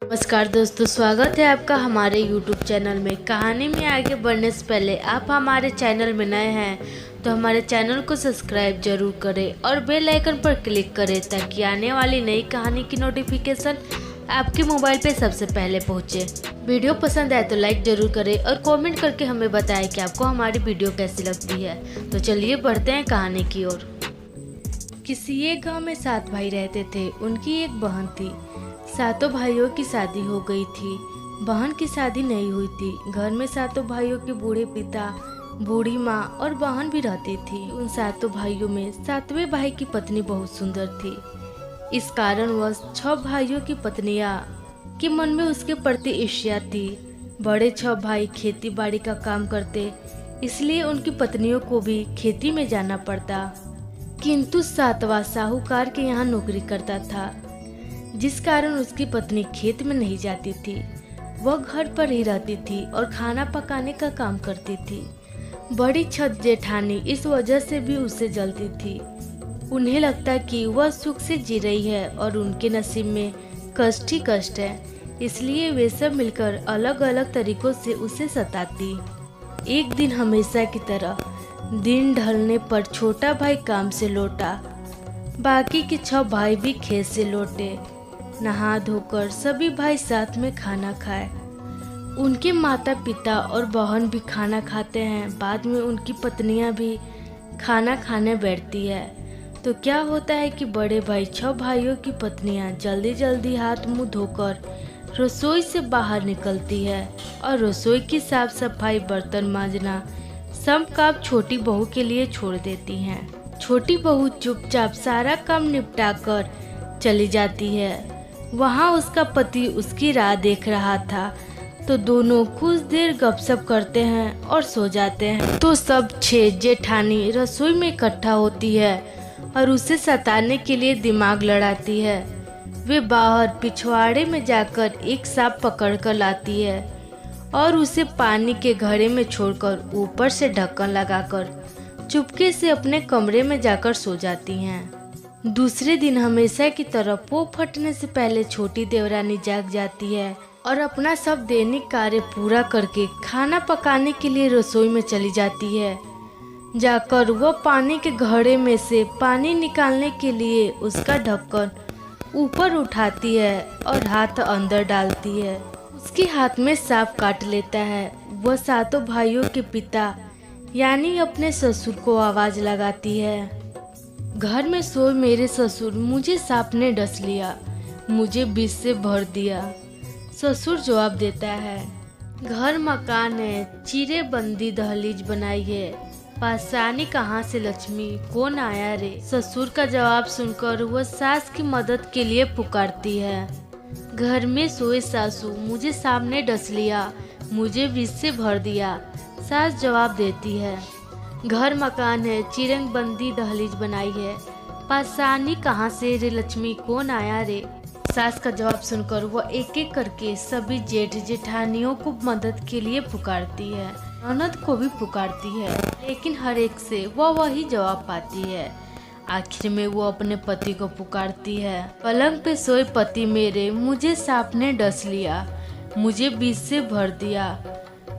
नमस्कार दोस्तों, स्वागत है आपका हमारे YouTube चैनल में। कहानी में आगे बढ़ने से पहले आप हमारे चैनल में नए हैं तो हमारे चैनल को सब्सक्राइब जरूर करें और बेल आइकन पर क्लिक करें ताकि आने वाली नई कहानी की नोटिफिकेशन आपके मोबाइल पे सबसे पहले पहुंचे। वीडियो पसंद आए तो लाइक जरूर करें और कमेंट करके हमें बताएं कि आपको हमारी वीडियो कैसी लगती है। तो चलिए बढ़ते हैं कहानी की ओर। किसी एक गाँव में 7 भाई रहते थे। उनकी एक बहन थी। सातों भाइयों की शादी हो गई थी। बहन की शादी नहीं हुई थी। घर में सातों भाइयों के बूढ़े पिता, बूढ़ी माँ और बहन भी रहती थी। उन सातों भाइयों में 7वें भाई की पत्नी बहुत सुंदर थी। इस कारणवश 6 भाइयों की पत्नियां के मन में उसके प्रति ईर्ष्या थी। बड़े 6 भाई खेती बाड़ी का काम करते, इसलिए उनकी पत्नियों को भी खेती में जाना पड़ता। किंतु 7वां साहूकार के यहाँ नौकरी करता था, जिस कारण उसकी पत्नी खेत में नहीं जाती थी। वह घर पर ही रहती थी और खाना पकाने का काम करती थी। बड़ी छत जेठानी इस वजह से भी उससे जलती थी। उन्हें लगता कि वह सुख से जी रही है और उनके नसीब में कष्ट ही कष्ट है, इसलिए वे सब मिलकर अलग अलग तरीकों से उसे सताती। एक दिन हमेशा की तरह दिन ढलने पर छोटा भाई काम से लौटा। बाकी के 6 भाई भी खेत से लौटे। नहा धोकर सभी भाई साथ में खाना खाए। उनके माता पिता और बहन भी खाना खाते हैं। बाद में उनकी पत्नियां भी खाना खाने बैठती है। तो क्या होता है कि बड़े भाई 6 भाइयों की पत्नियां जल्दी जल्दी हाथ मुंह धोकर रसोई से बाहर निकलती है और रसोई की साफ सफाई, बर्तन मांजना सब काम छोटी बहू के लिए छोड़ देती हैं। छोटी बहू चुपचाप सारा काम निपटा कर चली जाती है। वहाँ उसका पति उसकी राह देख रहा था, तो दोनों कुछ देर गपशप करते हैं और सो जाते हैं। तो सब 6 जेठानी रसोई में इकट्ठा होती है और उसे सताने के लिए दिमाग लड़ाती है। वे बाहर पिछवाड़े में जाकर एक सांप पकड़ कर लाती है और उसे पानी के घड़े में छोड़कर ऊपर से ढक्कन लगाकर चुपके से अपने कमरे में जाकर सो जाती हैं। दूसरे दिन हमेशा की तरह पो फटने से पहले छोटी देवरानी जाग जाती है और अपना सब दैनिक कार्य पूरा करके खाना पकाने के लिए रसोई में चली जाती है। जाकर वह पानी के घड़े में से पानी निकालने के लिए उसका ढक्कन ऊपर उठाती है और हाथ अंदर डालती है। उसके हाथ में सांप काट लेता है। वह सातों भाइयों के पिता यानी अपने ससुर को आवाज लगाती है, घर में सोए मेरे ससुर, मुझे सांप ने डस लिया, मुझे विष से भर दिया। ससुर जवाब देता है, घर मकान है, चिरे बंदी दहलीज बनाई है, पासानी कहाँ से लक्ष्मी, कौन आया रे। ससुर का जवाब सुनकर वह सास की मदद के लिए पुकारती है, घर में सोए सासू, मुझे सांप ने डस लिया, मुझे विष से भर दिया। सास जवाब देती है, घर मकान है, चिरंग बंदी दहलीज बनाई है, पासानी कहाँ से रे लक्ष्मी, कौन आया रे। सास का जवाब सुनकर वह एक एक करके सभी जेठ जेठानियों को मदद के लिए पुकारती है, ननद को भी पुकारती है, लेकिन हर एक से वह वही जवाब पाती है। आखिर में वो अपने पति को पुकारती है, पलंग पे सोए पति मेरे, मुझे सांप ने डस लिया, मुझे विष से भर दिया।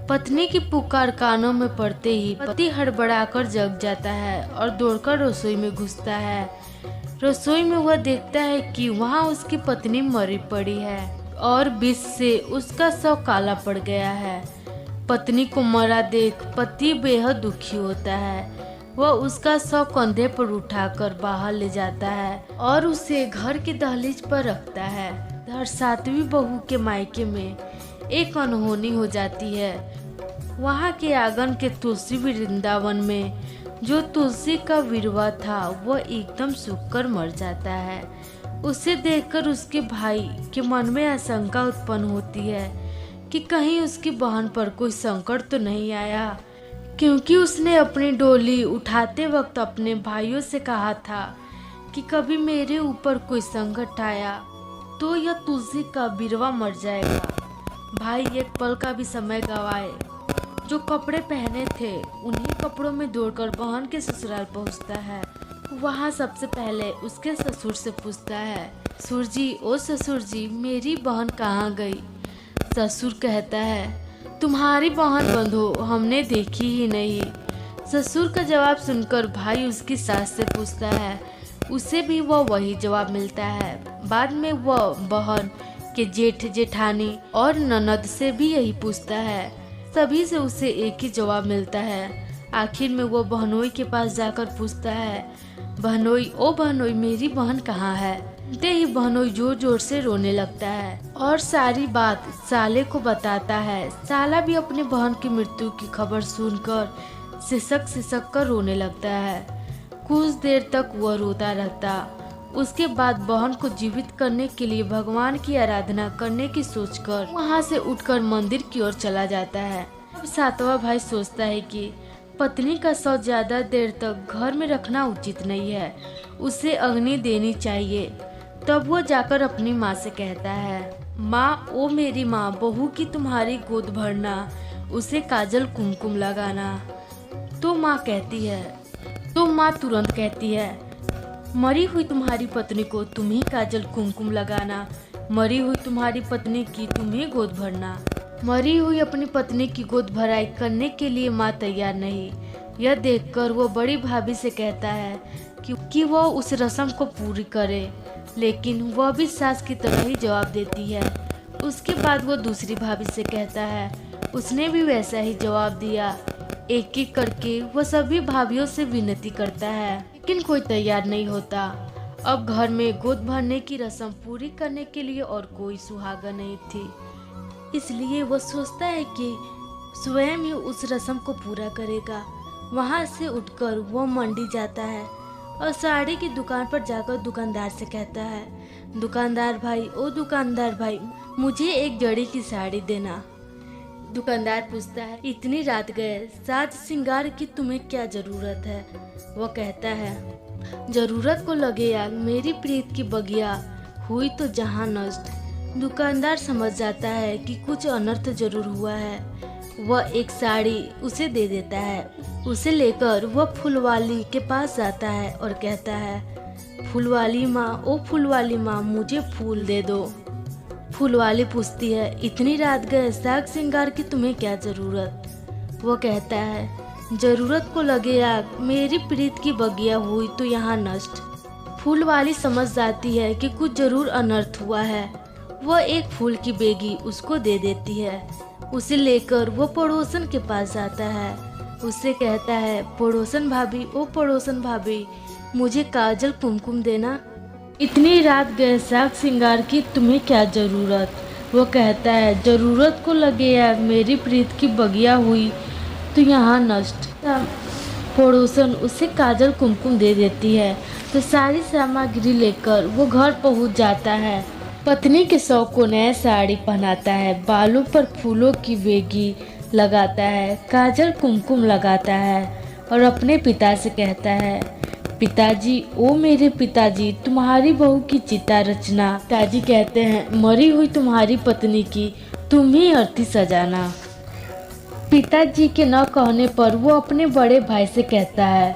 पत्नी की पुकार कानों में पड़ते ही पति हड़बड़ाकर जग जाता है और दौड़कर रसोई में घुसता है। रसोई में वह देखता है कि वहाँ उसकी पत्नी मरी पड़ी है और विष से उसका शव काला पड़ गया है। पत्नी को मरा देख पति बेहद दुखी होता है। वह उसका शव कंधे पर उठाकर बाहर ले जाता है और उसे घर की दहलीज पर रखता है। इधर 7वीं बहू के मायके में एक अनहोनी हो जाती है। वहाँ के आंगन के तुलसी वृंदावन में जो तुलसी का विरवा था वह एकदम सूख कर मर जाता है। उसे देखकर उसके भाई के मन में आशंका उत्पन्न होती है कि कहीं उसकी बहन पर कोई संकट तो नहीं आया, क्योंकि उसने अपनी डोली उठाते वक्त अपने भाइयों से कहा था कि कभी मेरे ऊपर कोई संकट आया तो यह तुलसी का विरवा मर जाएगा। भाई एक पल का भी समय गवाए, जो कपड़े पहने थे उन्हीं कपड़ों में दौड़कर बहन के ससुराल पहुंचता है। वहां सबसे पहले उसके ससुर से पूछता है ससुर जी, ओ ससुर जी, मेरी बहन कहाँ गई? ससुर कहता है, तुम्हारी बहन बंधु हमने देखी ही नहीं। ससुर का जवाब सुनकर भाई उसकी सास से पूछता है, उसे भी वही जवाब मिलता है। बाद में वह बहन के जेठ जेठानी और ननद से भी यही पूछता है। सभी से उसे एक ही जवाब मिलता है। आखिर में वो बहनोई के पास जाकर पूछता है, बहनोई, ओ बहनोई, मेरी बहन कहाँ है? सुनते ही बहनोई जोर जोर से रोने लगता है और सारी बात साले को बताता है। साला भी अपनी बहन की मृत्यु की खबर सुनकर सिसक सिसक कर रोने लगता है। कुछ देर तक वह रोता रहता। उसके बाद बहन को जीवित करने के लिए भगवान की आराधना करने की सोचकर वहां से उठकर मंदिर की ओर चला जाता है। अब सातवां भाई सोचता है कि पत्नी का शव ज्यादा देर तक घर में रखना उचित नहीं है, उसे अग्नि देनी चाहिए। तब वो जाकर अपनी माँ से कहता है, माँ, ओ मेरी माँ, बहू की तुम्हारी गोद भरना, उसे काजल कुमकुम लगाना। तो माँ तुरंत कहती है, मरी हुई तुम्हारी पत्नी को तुम ही काजल कुमकुम लगाना, मरी हुई तुम्हारी पत्नी की तुम ही गोद भरना। मरी हुई अपनी पत्नी की गोद भराई करने के लिए माँ तैयार नहीं। यह देखकर वो बड़ी भाभी से कहता है कि वो उस रस्म को पूरी करे, लेकिन वह भी सास की तरह ही जवाब देती है। उसके बाद वो दूसरी भाभी से कहता है, उसने भी वैसा ही जवाब दिया। एक एक करके वो सभी भाभीयों से विनती करता है, लेकिन कोई तैयार नहीं होता। अब घर में गोद भरने की रस्म पूरी करने के लिए और कोई सुहागा नहीं थी, इसलिए वो सोचता है कि स्वयं ही उस रस्म को पूरा करेगा। वहाँ से उठकर वो मंडी जाता है और साड़ी की दुकान पर जाकर दुकानदार से कहता है, दुकानदार भाई, ओ दुकानदार भाई, मुझे एक जड़ी की साड़ी देना। दुकानदार पूछता है, इतनी रात गए, साज श्रृंगार की तुम्हें क्या जरूरत है? वो कहता है, जरूरत को लगे आग, मेरी प्रीत की बगिया हुई तो जहां नष्ट। दुकानदार समझ जाता है कि कुछ अनर्थ जरूर हुआ है। वह एक साड़ी उसे दे देता है। उसे लेकर वह फूलवाली के पास जाता है और कहता है, फूलवाली माँ, ओ फूलवाली माँ, मुझे फूल दे दो। फूलवाली पूछती है, इतनी रात गए, साग श्रृंगार की तुम्हें क्या जरूरत? वो कहता है, जरूरत को लगे आग, मेरी प्रीत की बगिया हुई तो यहाँ नष्ट। फूलवाली समझ जाती है कि कुछ जरूर अनर्थ हुआ है। वह एक फूल की बेगी उसको दे देती है। उसे लेकर वो पड़ोसन के पास जाता है। उससे कहता है, पड़ोसन भाभी, ओ पड़ोसन भाभी, मुझे काजल कुमकुम देना। इतनी रात गए, साग श्रृंगार की तुम्हें क्या जरूरत? वो कहता है, जरूरत को लगे यार, मेरी प्रीत की बगिया हुई तो यहाँ नष्ट। पड़ोसन उसे काजल कुमकुम दे देती है। तो सारी सामग्री लेकर वो घर पहुँच जाता है। पत्नी के शव को नया साड़ी पहनाता है, बालों पर फूलों की बेगी लगाता है, काजल कुमकुम लगाता है और अपने पिता से कहता है, पिताजी, ओ मेरे पिताजी, तुम्हारी बहू की चिता रचना। पिताजी कहते हैं, मरी हुई तुम्हारी पत्नी की तुम ही अर्थी सजाना। पिताजी के न कहने पर वो अपने बड़े भाई से कहता है,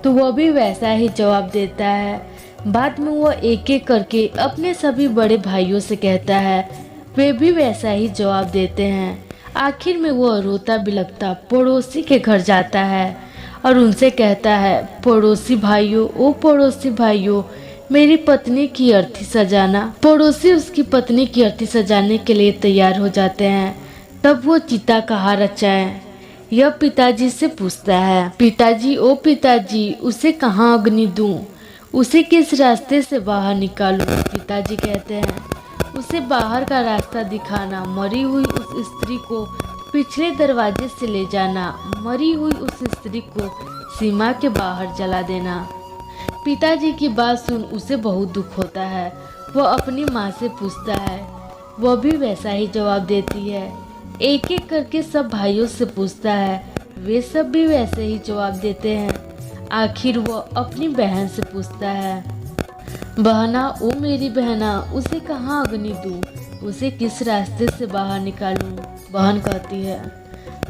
तो वह भी वैसा ही जवाब देता है। बाद में वो एक एक करके अपने सभी बड़े भाइयों से कहता है, वे भी वैसा ही जवाब देते हैं। आखिर में वो रोता बिलखता पड़ोसी के घर जाता है और उनसे कहता है, पड़ोसी भाइयों, ओ पड़ोसी भाइयों, मेरी पत्नी की अर्थी सजाना। पड़ोसी उसकी पत्नी की अर्थी सजाने के लिए तैयार हो जाते हैं। तब वो चिता कहाँ रचाएं? यह पिताजी से पूछता है। पिताजी, ओ पिताजी, उसे कहाँ अग्नि दूं? उसे किस रास्ते से बाहर निकालूं? पिताजी कहते हैं, उसे बाहर का रास्ता दिखाना, मरी हुई उस स्त्री को पिछले दरवाजे से ले जाना, मरी हुई उस स्त्री को सीमा के बाहर जला देना। पिताजी की बात सुन उसे बहुत दुख होता है। वह अपनी माँ से पूछता है, वह भी वैसा ही जवाब देती है। एक एक करके सब भाइयों से पूछता है, वे सब भी वैसे ही जवाब देते हैं। आखिर वो अपनी बहन से पूछता है, बहना, ओ मेरी बहना, उसे कहाँ अग्नि दूं? उसे किस रास्ते से बाहर निकालूं? बहन कहती है,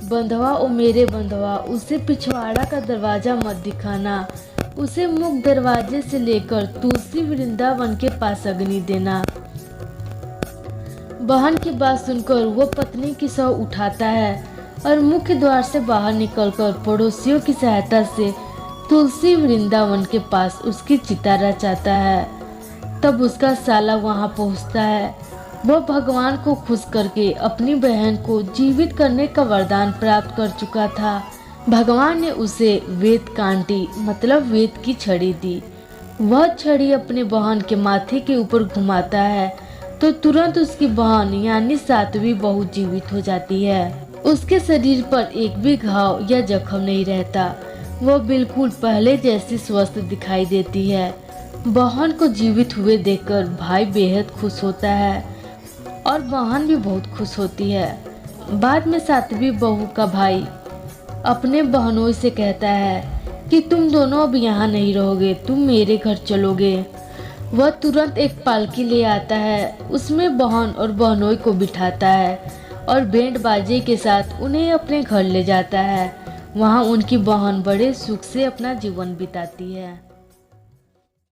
बंधवा, ओ मेरे बंधवा, उसे पिछवाड़ा का दरवाजा मत दिखाना, उसे मुख्य दरवाजे से लेकर तुलसी वृंदावन के पास अग्नि देना। बहन की बात सुनकर वो पत्नी की शव उठाता है और मुख्य द्वार से बाहर निकलकर पड़ोसियों की सहायता से तुलसी वृंदावन के पास उसकी चिता रचाता है। तब उसका साला वहां पहुंचता है। वह भगवान को खुश करके अपनी बहन को जीवित करने का वरदान प्राप्त कर चुका था। भगवान ने उसे वेद कांटी मतलब वेद की छड़ी दी। वह छड़ी अपने बहन के माथे के ऊपर घुमाता है तो तुरंत उसकी बहन यानी सातवीं बहू जीवित हो जाती है। उसके शरीर पर एक भी घाव या जख्म नहीं रहता। वह बिल्कुल पहले जैसी स्वस्थ दिखाई देती है। बहन को जीवित हुए देखकर भाई बेहद खुश होता है और बहन भी बहुत खुश होती है। बाद में सातवीं बहू का भाई अपने बहनों से कहता है कि तुम दोनों अब यहाँ नहीं रहोगे, तुम मेरे घर चलोगे। वह तुरंत एक पालकी ले आता है, उसमें बहन और बहनोई को बिठाता है और बैंड बाजे के साथ उन्हें अपने घर ले जाता है। वहाँ उनकी बहन बड़े सुख से अपना जीवन बिताती है।